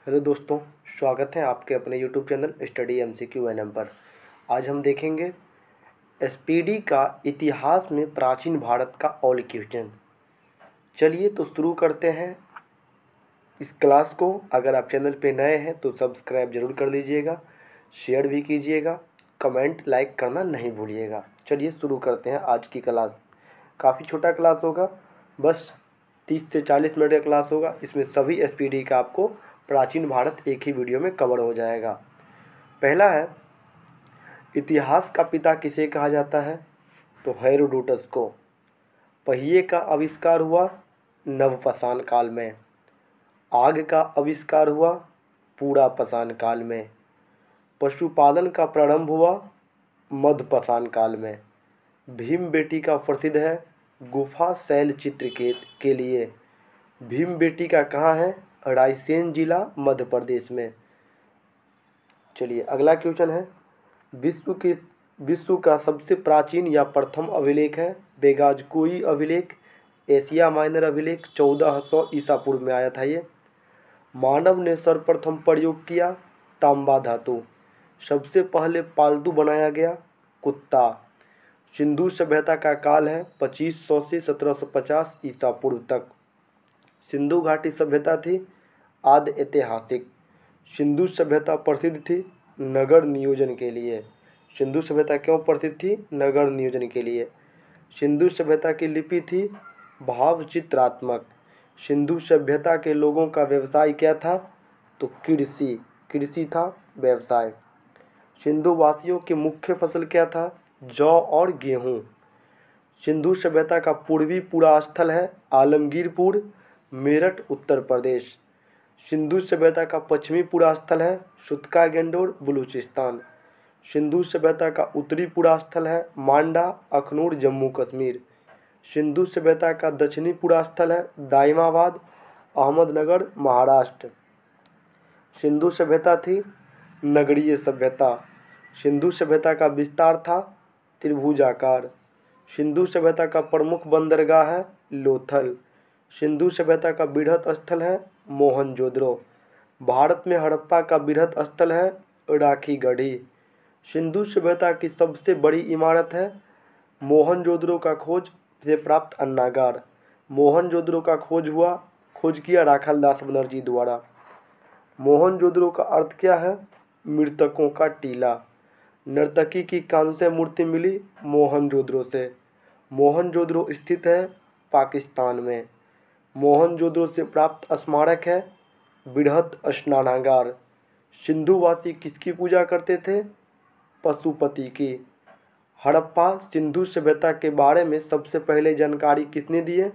Hello दोस्तों, स्वागत है आपके अपने YouTube channel study MCQ NM पर। आज हम देखेंगे एसपीडी का इतिहास में प्राचीन भारत का ऑल क्वेश्चन। चलिए तो शुरू करते हैं इस क्लास को। अगर आप चैनल पे नए हैं तो सब्सक्राइब जरूर कर लीजिएगा, शेयर भी कीजिएगा, कमेंट लाइक करना नहीं भूलिएगा। चलिए शुरू करते हैं आज की क्लास। काफ़ी छोटा क्लास होगा, बस 30 से 40 मिनट का क्लास होगा। इसमें सभी एसपीडी का आपको प्राचीन भारत एक ही वीडियो में कवर हो जाएगा। पहला है, इतिहास का पिता किसे कहा जाता है? तो हेरोडोटस को। पहिए का आविष्कार हुआ नवपाषाण काल में। आग का आविष्कार हुआ पुरापाषाण काल में। पशुपालन का प्रारंभ हुआ मध्यपाषाण काल में। भीम बेटिका प्रसिद्ध है गुफा शैल चित्र के लिए। भीम बेटिका कहाँ है? रायसेन जिला मध्य प्रदेश में। चलिए अगला क्वेश्चन है, विश्व का सबसे प्राचीन या प्रथम अभिलेख है बेगाजकोई अभिलेख। एशिया माइनर अभिलेख 1400 ईसा पूर्व में आया था ये। मानव ने सर्वप्रथम प्रयोग किया तांबा धातु। सबसे पहले पालतू बनाया गया कुत्ता। सिंधु सभ्यता का काल है 2500 से 1750 ईसा पूर्व तक। सिंधु घाटी सभ्यता थी आदि ऐतिहासिक। सिंधु सभ्यता प्रसिद्ध थी नगर नियोजन के लिए। सिंधु सभ्यता क्यों प्रसिद्ध थी? नगर नियोजन के लिए। सिंधु सभ्यता की लिपि थी भावचित्रात्मक। सिंधु सभ्यता के लोगों का व्यवसाय क्या था? तो कृषि था व्यवसाय। सिंधु वासियों की मुख्य फसल क्या था? जौ और गेहूँ। सिंधु सभ्यता का पूर्वी पुरास्थल है आलमगीरपुर, मेरठ, उत्तर प्रदेश। सिंधु सभ्यता का पश्चिमी पुरास्थल है सुतका गेंडोर, बलूचिस्तान। सिंधु सभ्यता का उत्तरी पुरास्थल है मांडा, अखनूर, जम्मू कश्मीर। सिंधु सभ्यता का दक्षिणी पुरास्थल है दाइमाबाद, अहमदनगर, महाराष्ट्र। सिंधु सभ्यता थी नगरीय सभ्यता। सिंधु सभ्यता का विस्तार था त्रिभुजाकार। सिंधु सभ्यता का प्रमुख बंदरगाह है लोथल। सिंधु सभ्यता का बृहत स्थल है मोहनजोदड़ो। भारत में हड़प्पा का बृहत स्थल है राखीगढ़ी। सिंधु सभ्यता की सबसे बड़ी इमारत है मोहनजोदड़ो का खोज से प्राप्त अन्नागार। मोहनजोदड़ो का खोज किया राखालदास बनर्जी द्वारा। मोहनजोदड़ो का अर्थ क्या है? मृतकों का टीला। नर्तकी की कांस्य मूर्ति मिली मोहनजोदड़ो से। मोहनजोदड़ो स्थित है पाकिस्तान में। मोहनजोदड़ो से प्राप्त स्मारक है बृहत स्नानागार। सिंधुवासी किसकी पूजा करते थे? पशुपति की। हड़प्पा सिंधु सभ्यता के बारे में सबसे पहले जानकारी किसने दी है?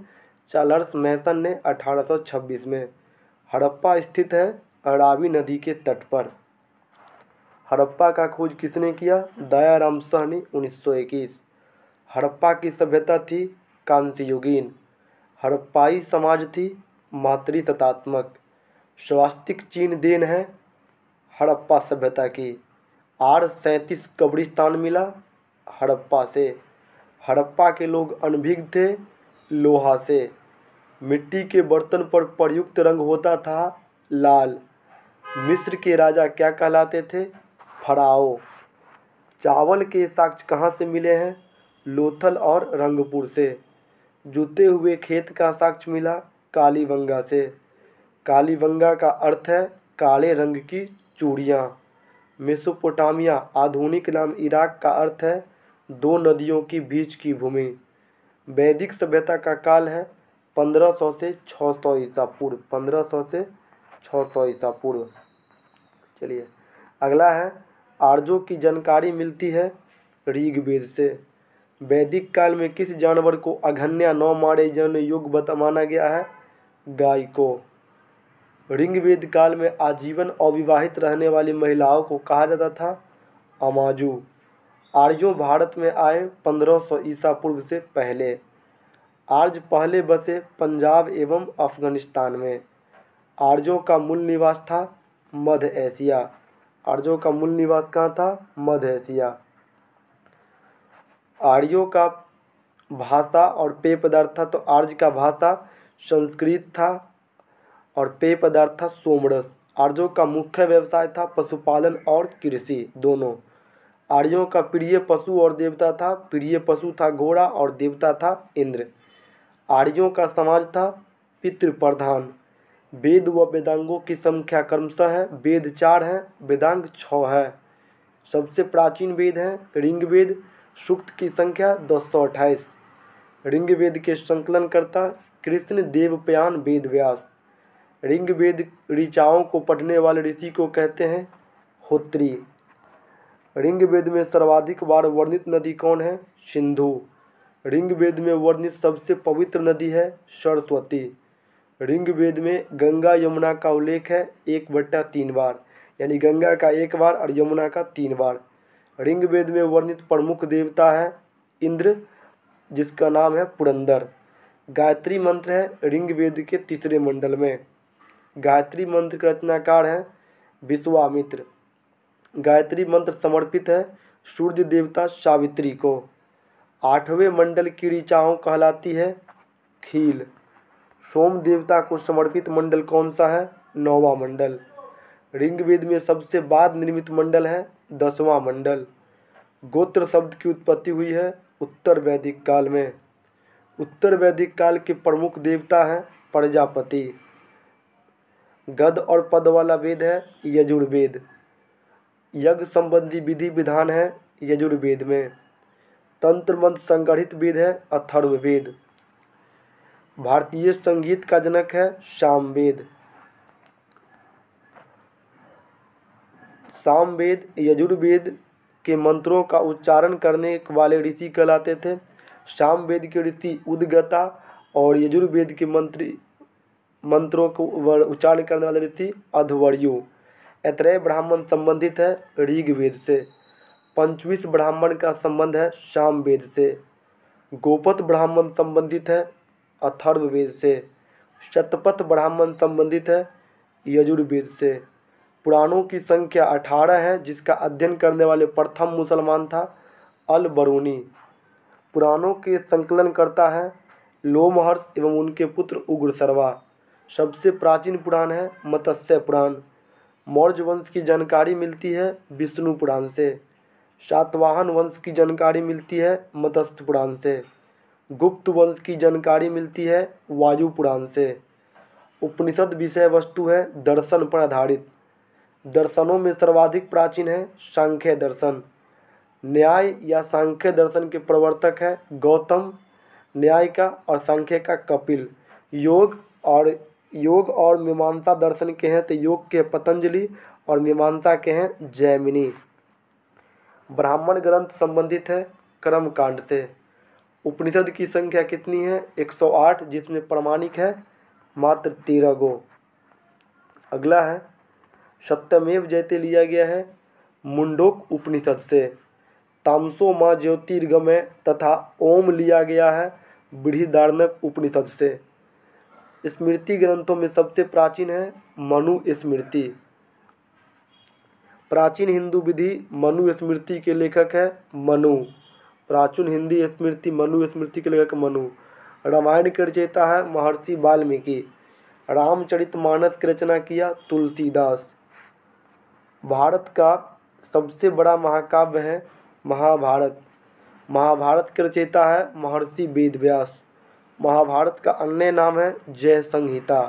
चार्ल्स मैसन ने 1826 में। हड़प्पा स्थित है रावी नदी के तट पर। हड़प्पा का खोज किसने किया? दयाराम साहनी 1921। हड़प्पा की सभ्यता थी कांस्ययुगीन। हड़प्पाई समाज थी मातृसत्तात्मक। स्वास्तिक चिन्ह देन है हड़प्पा सभ्यता की। R37 कब्रिस्तान मिला हड़प्पा से। हड़प्पा के लोग अनभिज्ञ थे लोहा से। मिट्टी के बर्तन पर प्रयुक्त रंग होता था लाल। मिस्र के राजा क्या कहलाते थे? फराओ। चावल के साक्ष्य कहाँ से मिले हैं? लोथल और रंगपुर से। जुते हुए खेत का साक्ष्य मिला कालीबंगा से। कालीबंगा का अर्थ है काले रंग की चूड़ियाँ। मेसोपोटामिया आधुनिक नाम इराक का अर्थ है दो नदियों की बीच की भूमि। वैदिक सभ्यता का काल है 1500 से 600 ईसा पूर्व। 1500 से 600 ईसा पूर्व। चलिए अगला है, आर्यों की जानकारी मिलती है ऋग्वेद से। वैदिक काल में किस जानवर को अघन्या न मारे जाने योग्य माना गया है? गाय को। ऋग्वेद काल में आजीवन अविवाहित रहने वाली महिलाओं को कहा जाता था अमाजू। आर्यों भारत में आए 1500 ईसा पूर्व से पहले। आर्य पहले बसे पंजाब एवं अफगानिस्तान में। आर्यों का मूल निवास था मध्य एशिया। आर्यों का मूल निवास कहाँ था? मध्य एशिया। आर्यों का भाषा और पेय पदार्थ था, तो आर्य का भाषा संस्कृत था और पेय पदार्थ था सोमरस। आर्यों का मुख्य व्यवसाय था पशुपालन और कृषि दोनों। आर्यों का प्रिय पशु और देवता था, प्रिय पशु था घोड़ा और देवता था इंद्र। आर्यों का समाज था पितृप्रधान। वेद व वेदांगों की संख्या क्रमशः है, वेद 4 है, वेदांग 6 है। सबसे प्राचीन वेद हैं ऋग्वेद, सूक्त की संख्या 228। ऋग्वेद के संकलनकर्ता कृष्ण देवप्यान वेद व्यास। ऋग्वेद ऋचाओं को पढ़ने वाले ऋषि को कहते हैं होत्री। ऋग्वेद में सर्वाधिक बार वर्णित नदी कौन है? सिंधु। ऋग्वेद में वर्णित सबसे पवित्र नदी है सरस्वती। ऋग्वेद में गंगा यमुना का उल्लेख है 1/3 बार, यानी गंगा का 1 बार और यमुना का 3 बार। ऋग्वेद में वर्णित प्रमुख देवता है इंद्र, जिसका नाम है पुरंदर। गायत्री मंत्र है ऋग्वेद के 3रे मंडल में। गायत्री मंत्र के रचनाकार हैं विश्वामित्र। गायत्री मंत्र समर्पित है सूर्य देवता सावित्री को। 8वें मंडल की ऋचाओं कहलाती है खील। सोम देवता को समर्पित मंडल कौन सा है? 9वां मंडल। ऋग्वेद में सबसे बाद निर्मित मंडल है 10वां मंडल। गोत्र शब्द की उत्पत्ति हुई है उत्तर वैदिक काल में। उत्तर वैदिक काल के प्रमुख देवता हैं प्रजापति। गद और पद वाला वेद है यजुर्वेद। यज्ञ संबंधी विधि विधान है यजुर्वेद में। तंत्र मंत्र संगठित वेद है अथर्ववेद। भारतीय संगीत का जनक है सामवेद। सामवेद यजुर्वेद के मंत्रों का उच्चारण करने वाले ऋषि कहलाते थे। सामवेद के ऋषि उद्गता और यजुर्वेद के मंत्रों को उच्चारण करने वाले ऋषि अध्वर्यु। ऐतरेय ब्राह्मण संबंधित है ऋग्वेद से। पंचविश ब्राह्मण का संबंध है सामवेद से। गोपथ ब्राह्मण संबंधित है अथर्ववेद से। शतपथ ब्राह्मण संबंधित है यजुर्वेद से। पुराणों की संख्या 18 है, जिसका अध्ययन करने वाले प्रथम मुसलमान था अल बरूनी। पुराणों के संकलनकर्ता हैं लोमहर्ष एवं उनके पुत्र उग्रसर्वा। सबसे प्राचीन पुराण है मत्स्य पुराण। मौर्य वंश की जानकारी मिलती है विष्णु पुराण से। सातवाहन वंश की जानकारी मिलती है मत्स्य पुराण से। गुप्त वंश की जानकारी मिलती है वायु पुराण से। उपनिषद विषय वस्तु है दर्शन पर आधारित। दर्शनों में सर्वाधिक प्राचीन है सांख्य दर्शन। न्याय या सांख्य दर्शन के प्रवर्तक है गौतम, न्याय का और सांख्य का कपिल। योग और मीमांसा दर्शन के हैं तो योग के पतंजलि और मीमांसा के हैं जैमिनी। ब्राह्मण ग्रंथ संबंधित है कर्मकांड से। उपनिषद की संख्या कितनी है? 108, जिसमें प्रमाणिक है मात्र 13 गो। अगला है सत्यमेव जयते लिया गया है मुंडोक उपनिषद से। तामसो माँ ज्योतिर्गमय तथा ओम लिया गया है बृहदारण्यक उपनिषद से। स्मृति ग्रंथों में सबसे प्राचीन है मनु स्मृति। प्राचीन हिंदू विधि मनु स्मृति के लेखक है मनु। प्राचीन हिंदी स्मृति मनु स्मृति के लेखक मनु। रामायण के रचयिता है महर्षि वाल्मीकि। रामचरितमानस की रचना किया तुलसीदास। भारत का सबसे बड़ा महाकाव्य है महाभारत। महाभारत के रचयिता है महर्षि वेदव्यास। महाभारत का अन्य नाम है जय संहिता।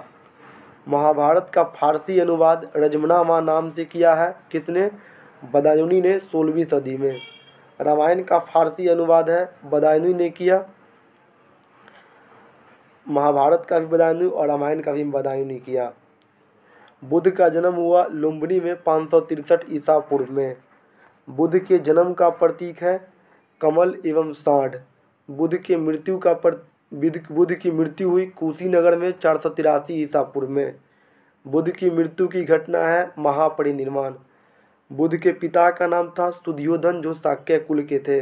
महाभारत का फारसी अनुवाद रजमनामा नाम से किया है किसने? बदायूनी ने 16वीं सदी में। रामायण का फारसी अनुवाद है बदायूनी ने किया। महाभारत का भी बदायूनी और रामायण का भी बदायूनी किया। बुद्ध का जन्म हुआ लुम्बिनी में 563 ईसा पूर्व में। बुद्ध के जन्म का प्रतीक है कमल एवं सांड। बुद्ध की मृत्यु हुई कुशीनगर में 483 ईसा पूर्व में। बुद्ध की मृत्यु की घटना है महापरिनिर्वाण। बुद्ध के पिता का नाम था सुधियोधन, जो शाक्य कुल के थे।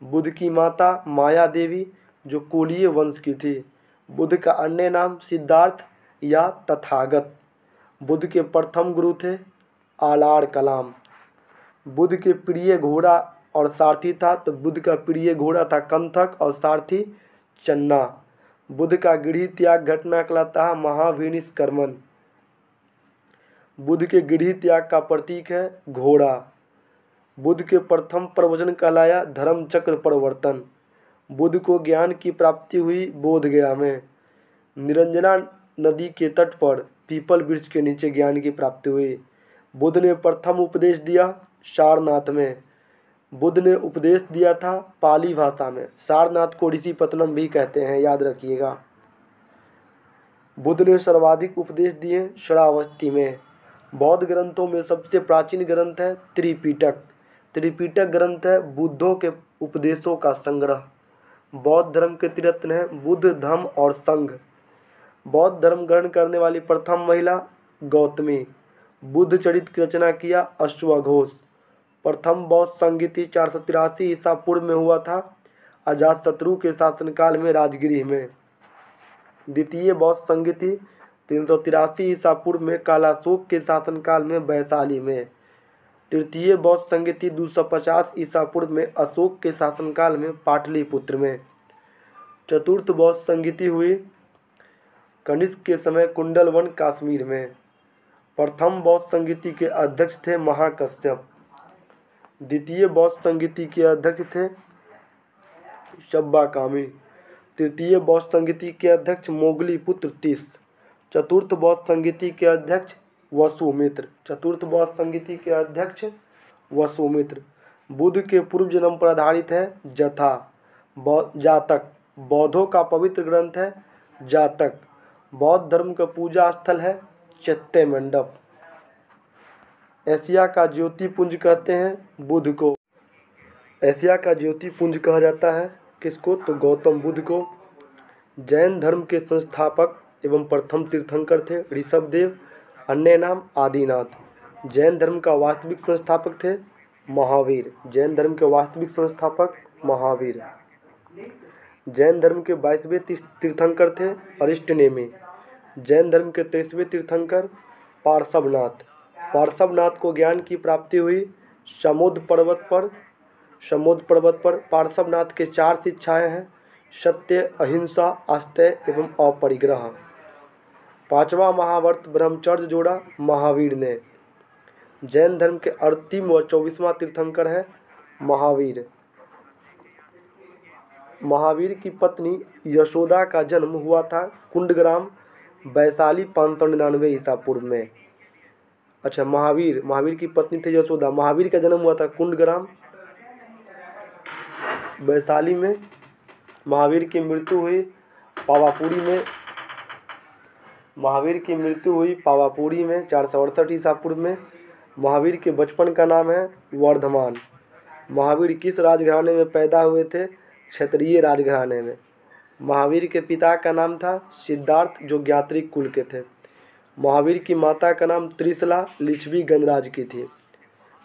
बुद्ध की माता माया देवी, जो कोलीय वंश की थी। बुद्ध का अन्य नाम सिद्धार्थ या तथागत। बुद्ध के प्रथम गुरु थे आलार कलाम। बुद्ध के प्रिय घोड़ा और सारथी था, तो बुद्ध का प्रिय घोड़ा था कंथक और सारथी चन्ना। बुद्ध का गृह त्याग घटना कहलाता है महाविनिष्कर्मण। बुद्ध के गृह त्याग का प्रतीक है घोड़ा। बुद्ध के प्रथम प्रवचन कहलाया धर्म चक्र परिवर्तन। बुद्ध को ज्ञान की प्राप्ति हुई बोध गया में। निरंजना नदी के तट पर पीपल वृक्ष के नीचे ज्ञान की प्राप्ति हुई। बुद्ध ने प्रथम उपदेश दिया सारनाथ में। बुद्ध ने उपदेश दिया था पाली भाषा में। सारनाथ को ऋषि पतनम भी कहते हैं, याद रखिएगा। बुद्ध ने सर्वाधिक उपदेश दिए श्रावस्ती में। बौद्ध ग्रंथों में सबसे प्राचीन ग्रंथ है त्रिपिटक। त्रिपिटक ग्रंथ है बुद्धों के उपदेशों का संग्रह। बौद्ध धर्म के त्रिरत्न है बुद्ध, धम्म और संघ। बौद्ध धर्म ग्रहण करने वाली प्रथम महिला गौतमी। बुद्ध चरित की रचना किया अश्वघोष। प्रथम बौद्ध संगीति 483 ईसा पूर्व में हुआ था अजातशत्रु के शासनकाल में राजगृह में। द्वितीय बौद्ध संगीति 383 ईसा पूर्व में कालाशोक के शासनकाल में वैशाली में। तृतीय बौद्ध संगीति 250 ईसा पूर्व में अशोक के शासनकाल में पाटलिपुत्र में। चतुर्थ बौद्ध संगीति हुई कनिष्क के समय कुंडलवन कश्मीर में। प्रथम बौद्ध संगीति के अध्यक्ष थे महाकश्यप। द्वितीय बौद्ध संगीति के अध्यक्ष थे शब्बाकामी। तृतीय बौद्ध संगीति के अध्यक्ष मोगली पुत्र तीस। चतुर्थ बौद्ध संगीति के अध्यक्ष वसुमित्र। चतुर्थ बौद्ध संगीति के अध्यक्ष वसुमित्र। बुद्ध के पूर्व जन्म पर आधारित है जातक। बौद्धों का पवित्र ग्रंथ है जातक। बौद्ध धर्म का पूजा स्थल है चैत्य मंडप। एशिया का ज्योतिपुंज कहते हैं बुद्ध को। एशिया का ज्योतिपुंज कहा जाता है किसको? तो गौतम बुद्ध को। जैन धर्म के संस्थापक एवं प्रथम तीर्थंकर थे ऋषभदेव, अन्य नाम आदिनाथ। जैन धर्म का वास्तविक संस्थापक थे महावीर। जैन धर्म के वास्तविक संस्थापक महावीर। जैन धर्म के 22वें तीर्थंकर थे अरिष्टनेमी। जैन धर्म के 23वें तीर्थंकर पार्श्वनाथ। पार्श्वनाथ को ज्ञान की प्राप्ति हुई समोद पर्वत पर। पार्श्वनाथ के 4 शिक्षाएं हैं सत्य, अहिंसा, आस्तेय एवं अपरिग्रह। 5वां महाव्रत ब्रह्मचर्य जोड़ा महावीर ने। जैन धर्म के अंतिम व 24वां तीर्थंकर है महावीर। महावीर की पत्नी यशोदा का जन्म हुआ था कुंडग्राम वैशाली 599 ईसा पूर्व में। अच्छा, महावीर की पत्नी थी यशोदा। महावीर का जन्म हुआ था कुंडग्राम वैशाली में। महावीर की मृत्यु हुई पावापुरी में 468 ईसा पूर्व में। महावीर के बचपन का नाम है वर्धमान। महावीर किस राजघराने में पैदा हुए थे? क्षत्रिय राजघराने में। महावीर के पिता का नाम था सिद्धार्थ जो ज्ञात्रिक कुल के थे। महावीर की माता का नाम त्रिशला लिच्छवी गणराज की थी।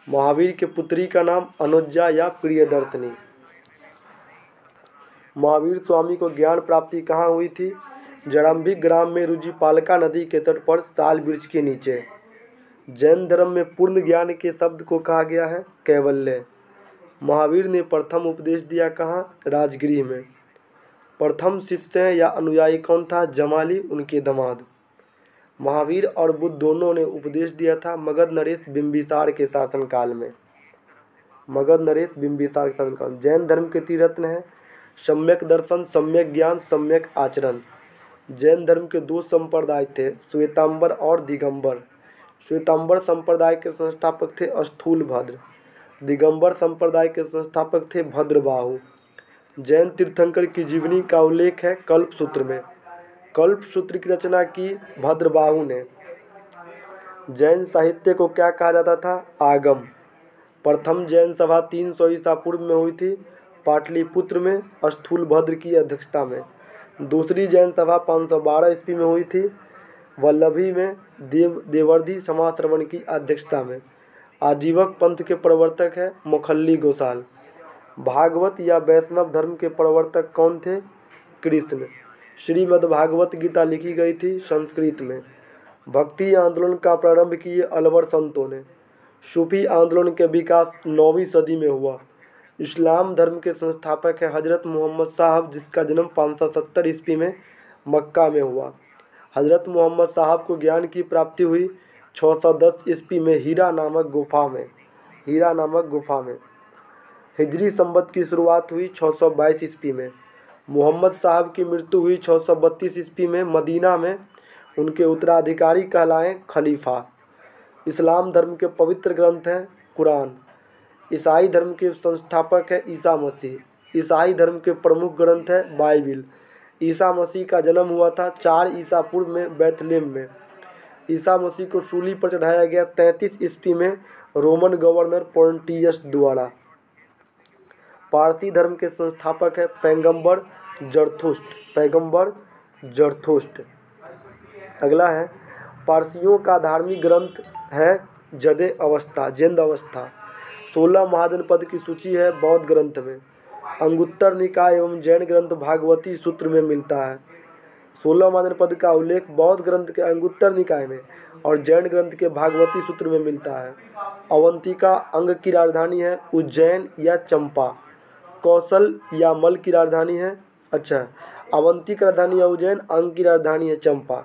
महावीर के पुत्री का नाम अनुज्जा या प्रियदर्शनी। महावीर स्वामी को ज्ञान प्राप्ति कहाँ हुई थी? जड़म्बिक ग्राम में रुजिपालका नदी के तट पर साल वृक्ष के नीचे। जैन धर्म में पूर्ण ज्ञान के शब्द को कहा गया है कैवल्य। महावीर ने प्रथम उपदेश दिया कहाँ? राजगृह में। प्रथम शिष्य या अनुयायी कौन था? जमाली, उनके दामाद। महावीर और बुद्ध दोनों ने उपदेश दिया था मगध नरेश बिंबिसार के शासनकाल में। जैन धर्म के तीरत्न है सम्यक दर्शन, सम्यक ज्ञान, सम्यक आचरण। जैन धर्म के 2 संप्रदाय थे श्वेतांबर और दिगंबर। श्वेतांबर संप्रदाय के संस्थापक थे स्थूलभद्र। दिगंबर संप्रदाय के संस्थापक थे भद्रबाहु। जैन तीर्थंकर की जीवनी का उल्लेख है कल्पसूत्र में। कल्पसूत्र की रचना की भद्रबाहु ने। जैन साहित्य को क्या कहा जाता था? आगम। प्रथम जैन सभा 300 ईसा पूर्व में हुई थी पाटलिपुत्र में स्थूलभद्र की अध्यक्षता में। दूसरी जैन सभा 512 ईस्वी में हुई थी वल्लभी में देवर्धि समाश्रवण की अध्यक्षता में। आजीवक पंथ के प्रवर्तक है मोखल्ली गोसाल। भागवत या वैष्णव धर्म के प्रवर्तक कौन थे? कृष्ण। श्रीमद्भागवत गीता लिखी गई थी संस्कृत में। भक्ति आंदोलन का प्रारंभ किए अलवर संतों ने। सूफी आंदोलन के विकास 9वीं सदी में हुआ। इस्लाम धर्म के संस्थापक है हजरत मोहम्मद साहब, जिसका जन्म 570 ईस्वी में मक्का में हुआ। हजरत मोहम्मद साहब को ज्ञान की प्राप्ति हुई 610 ईस्वी में हीरा नामक गुफा में। हिजरी संवत की शुरुआत हुई 622 ईस्वी में। मोहम्मद साहब की मृत्यु हुई 632 ईस्वी में मदीना में। उनके उत्तराधिकारी कहलाए खलीफा। इस्लाम धर्म के पवित्र ग्रंथ हैं कुरान। ईसाई धर्म के संस्थापक है ईसा मसीह। ईसाई धर्म के प्रमुख ग्रंथ है बाइबिल। ईसा मसीह का जन्म हुआ था 4 ईसा पूर्व में बैथलेम में। ईसा मसीह को सूली पर चढ़ाया गया 33 ईस्वी में रोमन गवर्नर पोंटियस द्वारा। पारसी धर्म के संस्थापक है पैगंबर जरथुष्ट। अगला है पारसियों का धार्मिक ग्रंथ है जिंद अवस्था। 16 महाजनपद की सूची है बौद्ध ग्रंथ में। अंगुत्तर निकाय एवं जैन ग्रंथ भागवती सूत्र में मिलता है। 16 महाजनपद का उल्लेख बौद्ध ग्रंथ के अंगुत्तर निकाय में और जैन ग्रंथ के भागवती सूत्र में मिलता है। अवंतिका अंग की राजधानी है उज्जैन या चंपा। कौशल या मल की राजधानी है अवंती की राजधानी है उज्जैन, अंग की राजधानी है चंपा।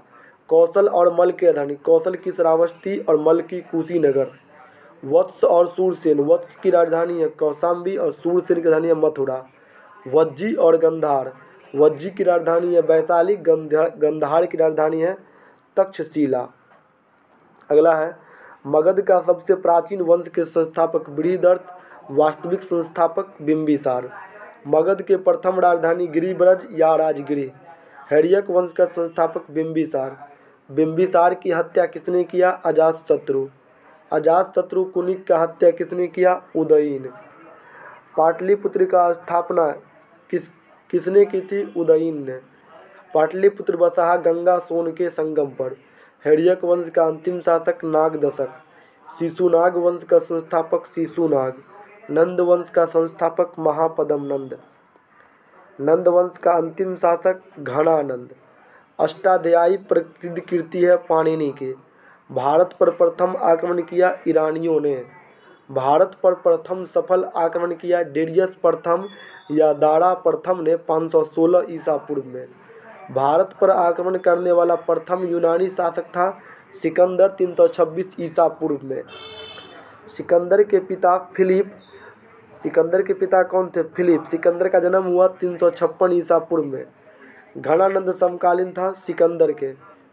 कौशल और मल की राजधानी, कौशल की श्रावस्ती और मल की कुशीनगर। वत्स और सूरसेन, वत्स की राजधानी है कौशाम्बी और सूरसेन की राजधानी है मथुरा। वज्जी और गंधार, वज्जी की राजधानी है वैशाली, गंधार की राजधानी है तक्षशिला। अगला है मगध का सबसे प्राचीन वंश के संस्थापक बृहदर्थ, वास्तविक संस्थापक बिंबिसार। मगध के प्रथम राजधानी गिरिब्रज या राजगिरी। हैरियक वंश का संस्थापक बिंबिसार। बिंबिसार की हत्या किसने किया? अजातशत्रु। अजातशत्रु कुनिक का हत्या किसने किया? उदयीन। पाटलिपुत्र का स्थापना किसने की थी? उदयीन ने। पाटलिपुत्र बसा गंगा सोन के संगम पर। हैरियक वंश का अंतिम शासक नागदशक। शिशुनाग वंश का संस्थापक शिशुनाग। नंद वंश का संस्थापक महापद्म नंद। नंद वंश का अंतिम शासक घणानंद। अष्टाध्यायी प्रसिद्ध कृति है पाणिनि की। भारत पर प्रथम आक्रमण किया ईरानियों ने। भारत पर प्रथम सफल आक्रमण किया डेरियस प्रथम या दारा प्रथम ने 516 ईसा पूर्व में। भारत पर आक्रमण करने वाला प्रथम यूनानी शासक था सिकंदर 326 ईसा पूर्व में। सिकंदर के पिता कौन थे? फिलिप। सिकंदर का जन्म हुआ 356 ईसा पूर्व में। घणानंद समकालीन था सिकंदर के।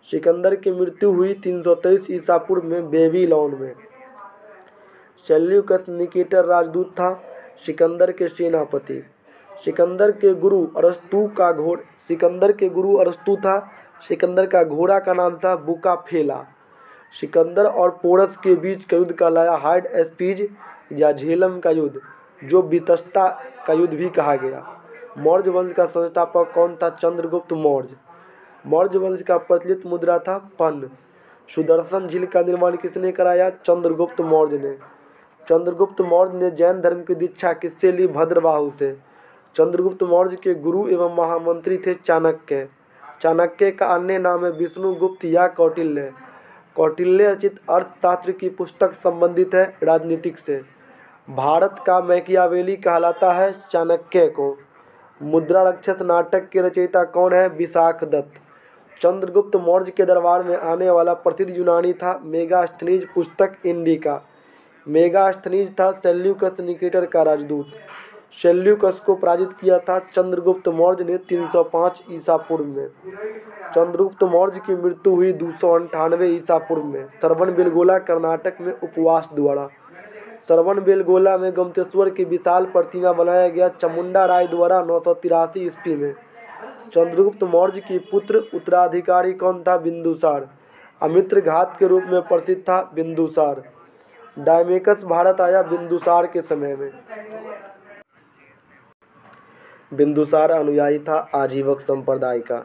सिकंदर की मृत्यु हुई 323 ईसा पूर्व में बेबीलोन में। सेल्यूकस निकेटर राजदूत था सिकंदर के सेनापति। सिकंदर के गुरु अरस्तु था। सिकंदर का घोड़ा का नाम था बुकाफेला। सिकंदर और पोरस के बीच का युद्ध कहलाया हाइड एस्पीज या झेलम का युद्ध, जो बितस्ता का युद्ध भी कहा गया। मौर्य वंश का संस्थापक कौन था? चंद्रगुप्त मौर्य। मौर्य वंश का प्रचलित मुद्रा था पन्न। सुदर्शन झील का निर्माण किसने कराया? चंद्रगुप्त मौर्य ने। चंद्रगुप्त मौर्य ने जैन धर्म की दीक्षा किससे ली? भद्रबाहु से। चंद्रगुप्त मौर्य के गुरु एवं महामंत्री थे चाणक्य। चाणक्य का अन्य नाम है विष्णुगुप्त या कौटिल्य। कौटिल्य रचित अर्थशास्त्र की पुस्तक संबंधित है राजनीतिक से। भारत का मैकियावेली कहलाता है चाणक्य को। मुद्रा राक्षस नाटक के रचयिता कौन है? विशाख दत्त। चंद्रगुप्त मौर्य के दरबार में आने वाला प्रसिद्ध यूनानी था मेगास्थनीज पुस्तक इंडिका। मेगास्थनीज था सेल्यूकस निकेटर का राजदूत। सेल्यूकस को पराजित किया था चंद्रगुप्त मौर्य ने 305 ईसा पूर्व में। चंद्रगुप्त मौर्य की मृत्यु हुई 298 ईसा पूर्व में श्रवणबेलगोला कर्नाटक में उपवास द्वारा। श्रवणबेलगोला में गोमतेश्वर की विशाल प्रतिमा बनाया गया चामुंडा राय द्वारा 983 ईस्वी में। चंद्रगुप्त मौर्य की पुत्र उत्तराधिकारी कौन था? बिंदुसार। अमित्र घात के रूप में प्रसिद्ध था बिंदुसार। डायमेकस भारत आया बिंदुसार के समय में। बिंदुसार अनुयायी था आजीवक संप्रदाय का।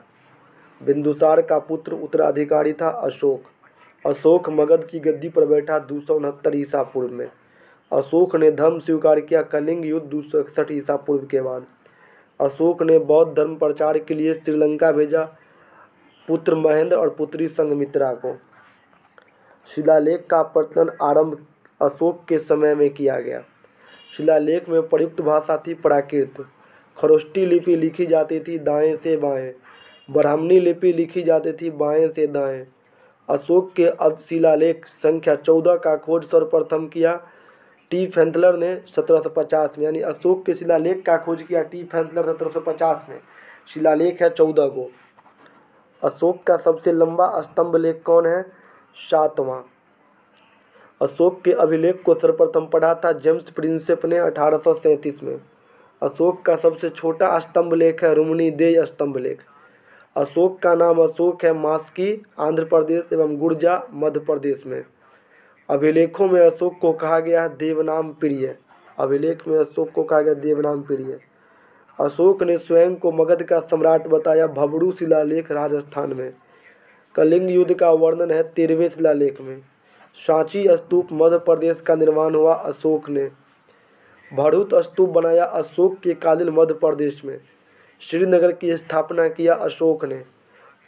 बिंदुसार का पुत्र उत्तराधिकारी था अशोक। अशोक मगध की गद्दी पर बैठा 269 ईसा पूर्व में। अशोक ने धर्म स्वीकार किया कलिंग युद्ध 261 ईसा पूर्व के बाद। अशोक ने बौद्ध धर्म प्रचार के लिए श्रीलंका भेजा पुत्र महेंद्र और पुत्री संघमित्रा को। शिलालेख का प्रचलन आरंभ अशोक के समय में किया गया। शिलालेख में प्रयुक्त भाषा थी प्राकृत। खरोष्टी लिपि लिखी जाती थी दाएं से बाएं। ब्राह्मणी लिपि लिखी जाती थी बाएं से दाएं। अशोक के शिलालेख संख्या 14 का खोज सर्वप्रथम किया टी फैंथलर ने 1750 में, यानी अशोक के शिलालेख का खोज किया टी फैंथलर 1750 में। शिलालेख है 14 को। अशोक का सबसे लंबा स्तंभ लेख कौन है? 7वां। अशोक के अभिलेख को सर्वप्रथम पढ़ा था जेम्स प्रिंसेप ने 1837 में। अशोक का सबसे छोटा स्तंभ लेख है रुमनीदेय स्तंभ लेख। अशोक का नाम अशोक है मास्की आंध्र प्रदेश एवं गुर्जा मध्य प्रदेश में। अभिलेखों में अशोक को कहा गया देवनाम प्रिय। अभिलेख में अशोक को कहा गया देवनाम प्रिय। अशोक ने स्वयं को मगध का सम्राट बताया भबरू शिलालेख राजस्थान में। कलिंग युद्ध का वर्णन है 13वें शिलालेख में। सांची स्तूप मध्य प्रदेश का निर्माण हुआ अशोक ने। भरूच स्तूप बनाया अशोक के कालीन मध्य प्रदेश में। श्रीनगर की स्थापना किया अशोक ने।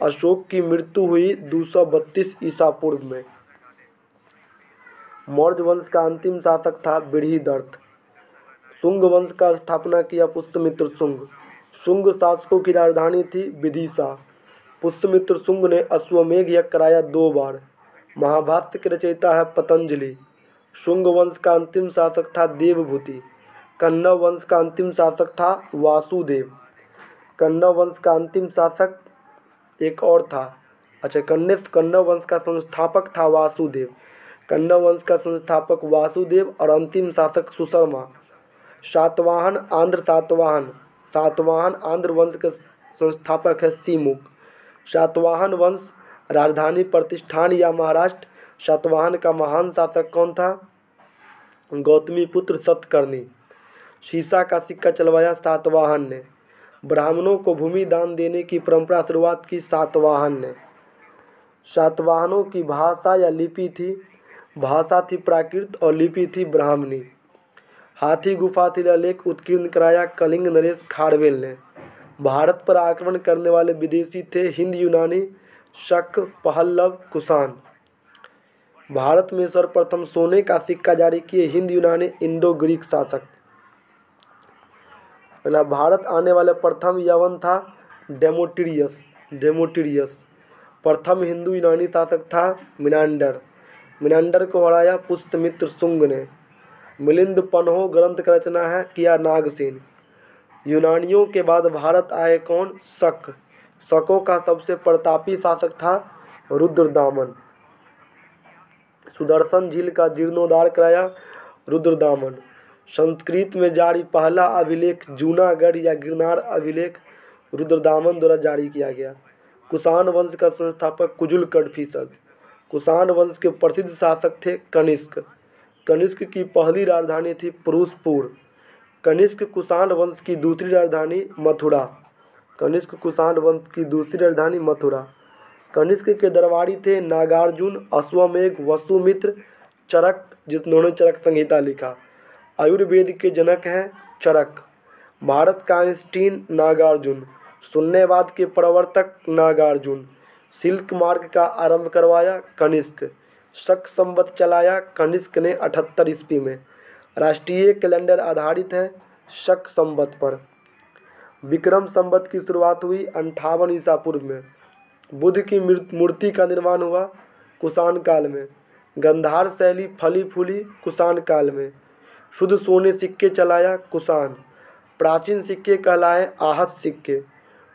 अशोक की मृत्यु हुई 232 ईसा पूर्व में। मौर्य वंश का अंतिम शासक था बृहदर्थ। शुंग वंश का स्थापना किया पुष्यमित्र शुंग। शुंग शासकों की राजधानी थी विदिशा। पुष्यमित्र शुंग ने अश्वमेध यज्ञ कराया 2 बार। महाभारत के रचयिता है पतंजलि। शुंग वंश का अंतिम शासक था देवभूति। कन्नव वंश का अंतिम शासक था वासुदेव। कन्नव वंश का अंतिम शासक एक और था, अच्छा कन्नव वंश का संस्थापक था वासुदेव। कन्नव वंश का संस्थापक वासुदेव और अंतिम शासक सुशर्मा। सातवाहन आंध्र वंश के संस्थापक है सीमुक। सातवाहन वंश राजधानी प्रतिष्ठान या महाराष्ट्र। सातवाहन का महान शासक कौन था? गौतमीपुत्र सतकर्णी। सीसा का सिक्का चलवाया सातवाहन ने। ब्राह्मणों को भूमि दान देने की परंपरा शुरुआत की सातवाहन ने। सातवाहनों की भाषा या लिपि थी, भाषा थी प्राकृत और लिपि थी ब्राह्मणी। हाथी गुफा शिलालेख उत्कीर्ण कराया कलिंग नरेश खारवेल ने। भारत पर आक्रमण करने वाले विदेशी थे हिंद यूनानी, शक, पहल्लव, कुषाण। भारत में सर्वप्रथम सोने का सिक्का जारी किए हिंद यूनानी इंडो ग्रीक शासक। पहला भारत आने वाले प्रथम यवन था डेमोट्रियस। प्रथम हिंदू यूनानी शासक था मिनांडर को हराया पुष्यमित्र शुंग ने। मिलिंद पन्हो ग्रंथ का रचना है किया नागसेन। यूनानियों के बाद भारत आए कौन? शक। शकों का सबसे प्रतापी शासक था रुद्रदामन। सुदर्शन झील का जीर्णोद्धार कराया रुद्रदामन। संस्कृत में जारी पहला अभिलेख जूनागढ़ या गिरनार अभिलेख रुद्रदामन द्वारा जारी किया गया। कुषाण वंश का संस्थापक कुजुल कडफिसस। कुषाण वंश के प्रसिद्ध शासक थे कनिष्क। कनिष्क की पहली राजधानी थी पुरुषपुर। कनिष्क कुषाण वंश की दूसरी राजधानी मथुरा। कनिष्क कुषाण वंश की दूसरी राजधानी मथुरा। कनिष्क के दरबारी थे नागार्जुन, अश्वमेघ, वसुमित्र, चरक, जिन्होंने चरक संहिता लिखा। आयुर्वेद के जनक हैं चरक। भारत का आइंस्टीन नागार्जुन। शून्यवाद के प्रवर्तक नागार्जुन। सिल्क मार्ग का आरंभ करवाया कनिष्क। शक संवत चलाया कनिष्क ने 78 ईस्वी में। राष्ट्रीय कैलेंडर आधारित है शक संवत पर। विक्रम संवत की शुरुआत हुई 58 ईसा पूर्व में। बुद्ध की मूर्ति का निर्माण हुआ कुषाण काल में। गंधार शैली फली फूली कुषाण काल में। शुद्ध सोने सिक्के चलाया कुषाण। प्राचीन सिक्के कहलाए आहत सिक्के।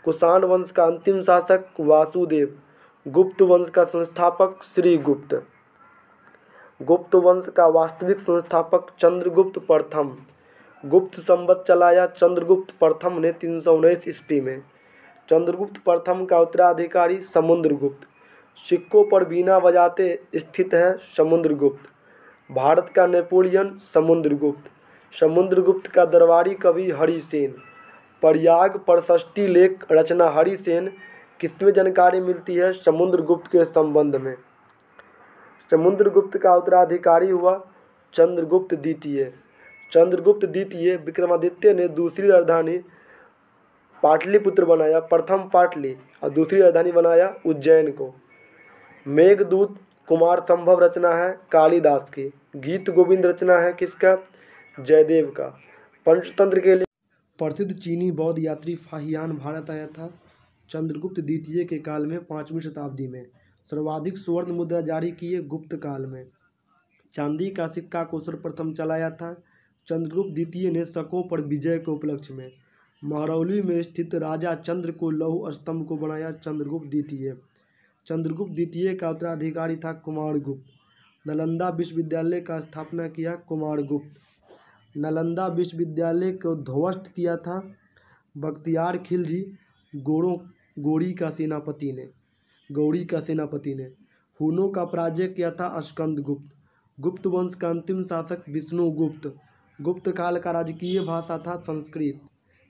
कुषाण वंश का अंतिम शासक वासुदेव। गुप्त वंश का संस्थापक श्रीगुप्त। गुप्त वंश का वास्तविक संस्थापक चंद्रगुप्त प्रथम। गुप्त संवत चलाया चंद्रगुप्त प्रथम ने 319 ईस्वी में। चंद्रगुप्त प्रथम का उत्तराधिकारी समुद्रगुप्त। सिक्कों पर बीना बजाते स्थित है समुद्रगुप्त। भारत का नेपोलियन समुद्रगुप्त। समुद्रगुप्त का दरबारी कवि हरिसेन। प्रयाग प्रशस्ति लेख रचना हरिसेन। किसमें जानकारी मिलती है समुद्रगुप्त के संबंध में? समुद्रगुप्त का उत्तराधिकारी हुआ चंद्रगुप्त द्वितीय। चंद्रगुप्त द्वितीय विक्रमादित्य ने दूसरी राजधानी पाटलिपुत्र बनाया, प्रथम पाटली, और दूसरी राजधानी बनाया उज्जैन को। मेघदूत कुमार संभव रचना है कालिदास की। गीत गोविंद रचना है किसका? जयदेव का। पंचतंत्र के लिए प्रसिद्ध चीनी बौद्ध यात्री फाहियान भारत आया था चंद्रगुप्त द्वितीय के काल में 5वीं शताब्दी में। सर्वाधिक स्वर्ण मुद्रा जारी किए गुप्त काल में। चांदी का सिक्का को सर्वप्रथम चलाया था चंद्रगुप्त द्वितीय ने शकों पर विजय के उपलक्ष्य में। महरौली में स्थित राजा चंद्र को लौह स्तंभ को बनाया चंद्रगुप्त द्वितीय। चंद्रगुप्त द्वितीय का उत्तराधिकारी था कुमारगुप्त। नालंदा विश्वविद्यालय का स्थापना किया कुमारगुप्त। नालंदा विश्वविद्यालय को ध्वस्त किया था बख्तियार खिलजी गौड़ी का सेनापति ने। हुनों का पराजय किया था स्कंदगुप्त। गुप्त वंश का अंतिम शासक विष्णुगुप्त। गुप्त काल का राजकीय भाषा था संस्कृत।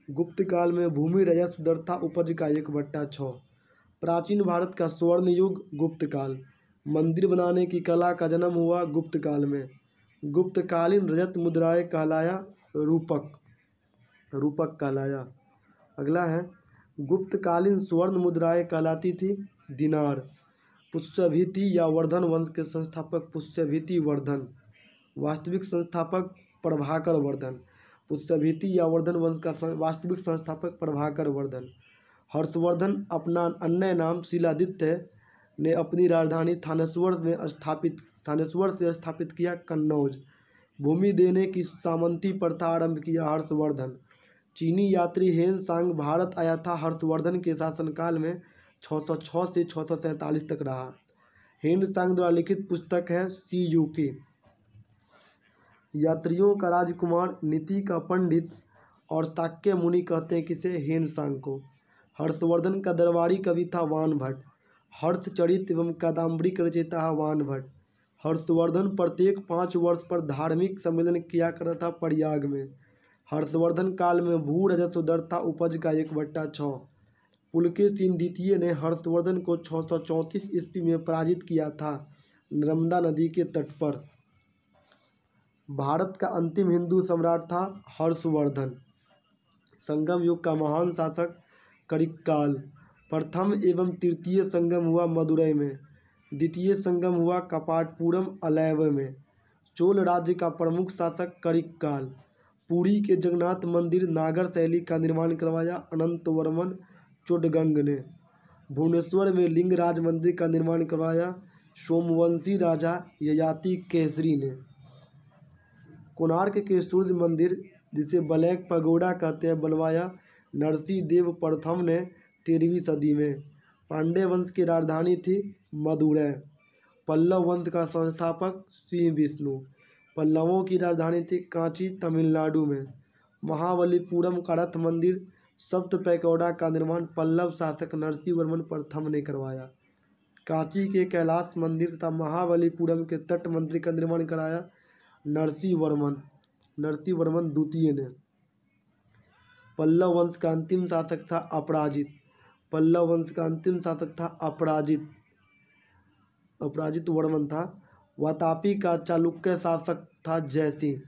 गुप्त काल में भूमि राजस्व दर था उपज का 1/6। प्राचीन भारत का स्वर्ण युग गुप्त काल। मंदिर बनाने की कला का जन्म हुआ गुप्त काल में। गुप्तकालीन रजत मुद्राएं कहलाया रूपक कहलाया। अगला है गुप्तकालीन स्वर्ण मुद्राएं कहलाती थी दिनार। पुष्यभीति या वर्धन वंश के संस्थापक पुष्यभीति वर्धन। वास्तविक संस्थापक प्रभाकर वर्धन। पुष्यभीति या वर्धन वंश का वास्तविक संस्थापक प्रभाकर वर्धन। हर्षवर्धन अपना अन्य नाम शीलादित्य ने अपनी राजधानी थानेश्वर से स्थापित किया कन्नौज। भूमि देने की सामंती प्रथा आरंभ किया हर्षवर्धन। चीनी यात्री हेन सांग भारत आया था हर्षवर्धन के शासनकाल में 606 से 647 तक रहा। हेन सांग द्वारा लिखित पुस्तक है सीयूकी। यात्रियों का राजकुमार, नीति का पंडित और ताक्य मुनि कहते हैं किसे, हेन सांग को। हर्षवर्धन का दरबारी कवि था वान भट्ट। हर्षचरित एवं कादम्बरी का रचयिता है वान भट्ट। हर्षवर्धन प्रत्येक 5 वर्ष पर धार्मिक सम्मेलन किया करता था प्रयाग में। हर्षवर्धन काल में भू राजस्व दर था उपज का 1/6। पुलकेशिन द्वितीय ने हर्षवर्धन को 634 ईस्वी में पराजित किया था नर्मदा नदी के तट पर। भारत का अंतिम हिंदू सम्राट था हर्षवर्धन। संगम युग का महान शासक करिक्काल। प्रथम एवं तृतीय संगम हुआ मदुरई में। द्वितीय संगम हुआ कपाटपुरम अलैव में। चोल राज्य का प्रमुख शासक करिक्काल। पुरी के जगन्नाथ मंदिर नागर शैली का निर्माण करवाया अनंतवर्मन चोडगंग ने। भुवनेश्वर में लिंगराज मंदिर का निर्माण करवाया सोमवंशी राजा ययाति केसरी ने। कोणार्क के सूर्य मंदिर जिसे ब्लैक पगोडा कहते हैं बनवाया नरसिंह देव प्रथम ने 13वीं सदी में। पांड्य वंश की राजधानी थी मदुरै। पल्लव वंश का संस्थापक सिंह विष्णु। पल्लवों की राजधानी थी कांची तमिलनाडु में। महाबलीपुरम का रथ मंदिर सप्तपैकोडा का निर्माण पल्लव शासक नरसिंहवर्मन प्रथम ने करवाया। कांची के कैलाश मंदिर तथा महाबलीपुरम के तट मंदिर का निर्माण कराया नरसिंहवर्मन द्वितीय ने। पल्लव वंश का अंतिम शासक था अपराजित। पल्लव वंश का अंतिम शासक था अपराजित वर्मन था। वातापी का चालुक्य शासक था जयसिंह।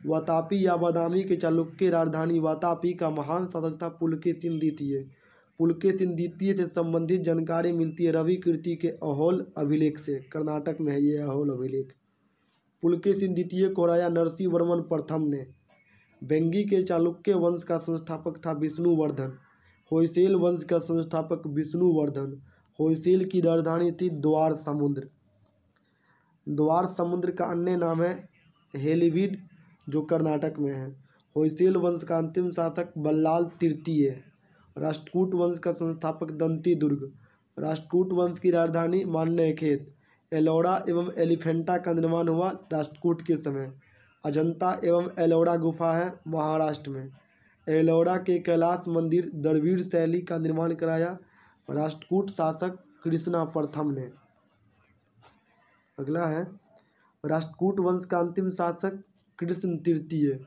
वातापी या बादामी के चालुक्य राजधानी वातापी का महान शासक था पुलकेशिन द्वितीय। पुलकेशिन द्वितीय से संबंधित जानकारी मिलती है रवि कीर्ति के अहोल अभिलेख से। कर्नाटक में है ये अहोल अभिलेख। पुलकेशिन द्वितीय को हराया नरसिंहवर्मन प्रथम ने। बेंगी के चालुक्य वंश का संस्थापक था विष्णुवर्धन। होयसेल वंश का संस्थापक विष्णुवर्धन। होयसेल की राजधानी थी द्वार समुद्र। द्वार समुद्र का अन्य नाम है हेलीवीड जो कर्नाटक में है। होयसेल वंश का अंतिम शासक बल्लाल तृतीय। राष्ट्रकूट वंश का संस्थापक दंती दुर्ग। राष्ट्रकूट वंश की राजधानी मान्यखेत। एलोरा एवं एलिफेंटा का निर्माण हुआ राष्ट्रकूट के समय। अजंता एवं एलोरा गुफा है महाराष्ट्र में। एलोरा के कैलाश मंदिर द्रविड़ शैली का निर्माण कराया राष्ट्रकूट शासक कृष्णा प्रथम ने। अगला है राष्ट्रकूट वंश का अंतिम शासक कृष्ण तृतीय।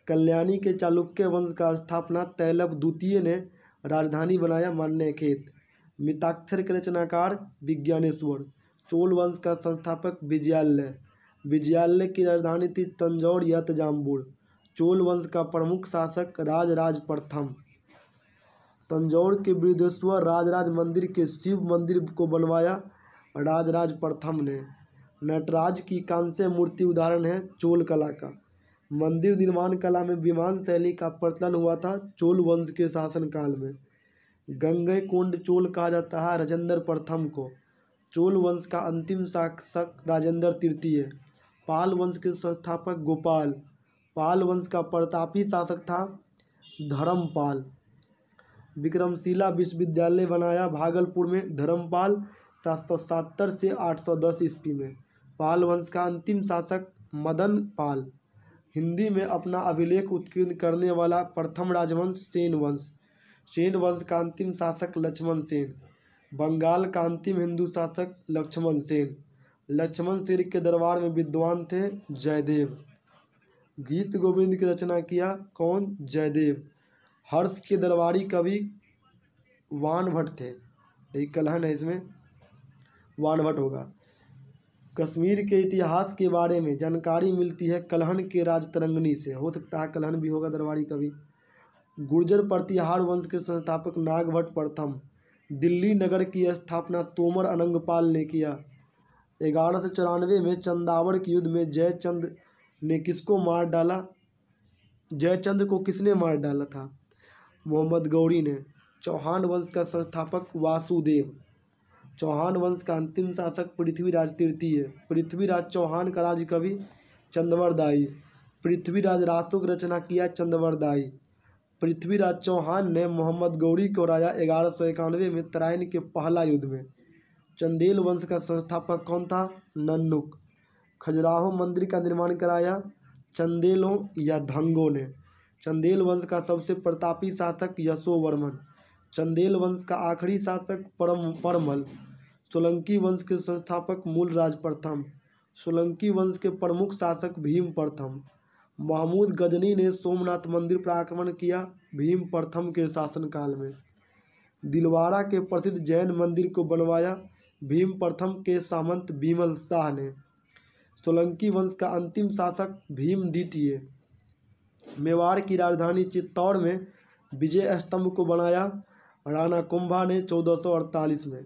कल्याणी के चालुक्य वंश का स्थापना तैलभ द्वितीय ने राजधानी बनाया मान्यखेत। मिताक्षर के रचनाकार विज्ञानेश्वर। चोल वंश का संस्थापक विजयालय। विजयालय की राजधानी थी तंजौर या तंजावुर। चोल वंश का प्रमुख शासक राजराज प्रथम। तंजौर के बृहदेश्वर राजराज मंदिर के शिव मंदिर को बनवाया राजराज प्रथम ने। नटराज की कांस्य मूर्ति उदाहरण है चोल कला का। मंदिर निर्माण कला में विमान शैली का प्रचलन हुआ था चोल वंश के शासनकाल में। गंगईकोंड चोल कहा जाता है राजेंद्र प्रथम को। चोल वंश का अंतिम शासक राजेंद्र तृतीय। पाल वंश के संस्थापक गोपाल। पाल वंश का प्रतापी शासक था धर्मपाल। विक्रमशिला विश्वविद्यालय बनाया भागलपुर में धर्मपाल 770 से 810 ईस्वी में। पाल वंश का अंतिम शासक मदन पाल। हिंदी में अपना अभिलेख उत्कीर्ण करने वाला प्रथम राजवंश सेन वंश। सेन वंश का अंतिम शासक लक्ष्मण सेन। बंगाल का अंतिम हिंदू शासक लक्ष्मण सेन। लक्ष्मण सेन के दरबार में विद्वान थे जयदेव। गीत गोविंद की रचना किया कौन? जयदेव। हर्ष के दरबारी कवि वानभट्ट थे। यही कलहन है, इसमें वानभट्ट होगा। कश्मीर के इतिहास के बारे में जानकारी मिलती है कलहन के राजतरंगिणी से। हो सकता है कलहन भी होगा दरबारी कवि। गुर्जर प्रतिहार वंश के संस्थापक नागभट्ट प्रथम। दिल्ली नगर की स्थापना तोमर अनंगपाल ने किया। 1194 में चंदावड़ के युद्ध में जयचंद ने किसको मार डाला? जयचंद को किसने मार डाला था? मोहम्मद गौरी ने। चौहान वंश का संस्थापक वासुदेव। चौहान वंश का अंतिम शासक पृथ्वीराज तृतीय। पृथ्वीराज चौहान का राज्य कवि चंदवरदाई। पृथ्वीराज रासों की रचना किया चंदवरदाई। पृथ्वीराज चौहान ने मोहम्मद गौरी को हराया 1191 में तराइन के पहला युद्ध में। चंदेल वंश का संस्थापक कौन था? नन्नुक। खजुराहो मंदिर का निर्माण कराया चंदेलों या धंगों ने। चंदेल वंश का सबसे प्रतापी शासक यशोवर्मन। चंदेल वंश का आखिरी शासक परमल। सोलंकी वंश के संस्थापक मूलराज प्रथम। सोलंकी वंश के प्रमुख शासक भीम प्रथम। महमूद गजनी ने सोमनाथ मंदिर पर आक्रमण किया भीम प्रथम के शासनकाल में। दिलवाड़ा के प्रसिद्ध जैन मंदिर को बनवाया भीम प्रथम के सामंत बिमल शाह ने। सोलंकी वंश का अंतिम शासक भीम द्वितीय। मेवाड़ की राजधानी चित्तौड़ में विजय स्तंभ को बनाया राणा कुंभा ने 1448 में।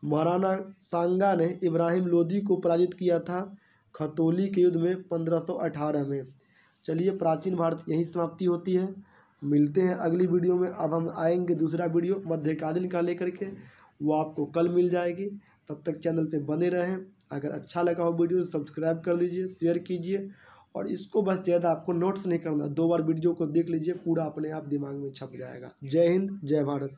महाराणा सांगा ने इब्राहिम लोदी को पराजित किया था खतौली के युद्ध में 1518 में। चलिए, प्राचीन भारत यहीं समाप्ति होती है। मिलते हैं अगली वीडियो में। अब हम आएंगे दूसरा वीडियो मध्यकालीन का लेकर के, वो आपको कल मिल जाएगी। तब तक चैनल पे बने रहें। अगर अच्छा लगा हो वीडियो सब्सक्राइब कर लीजिए, शेयर कीजिए, और इसको बस ज़्यादा आपको नोट्स नहीं करना, 2 बार वीडियो को देख लीजिए, पूरा अपने आप दिमाग में छप जाएगा। जय हिंद, जय भारत।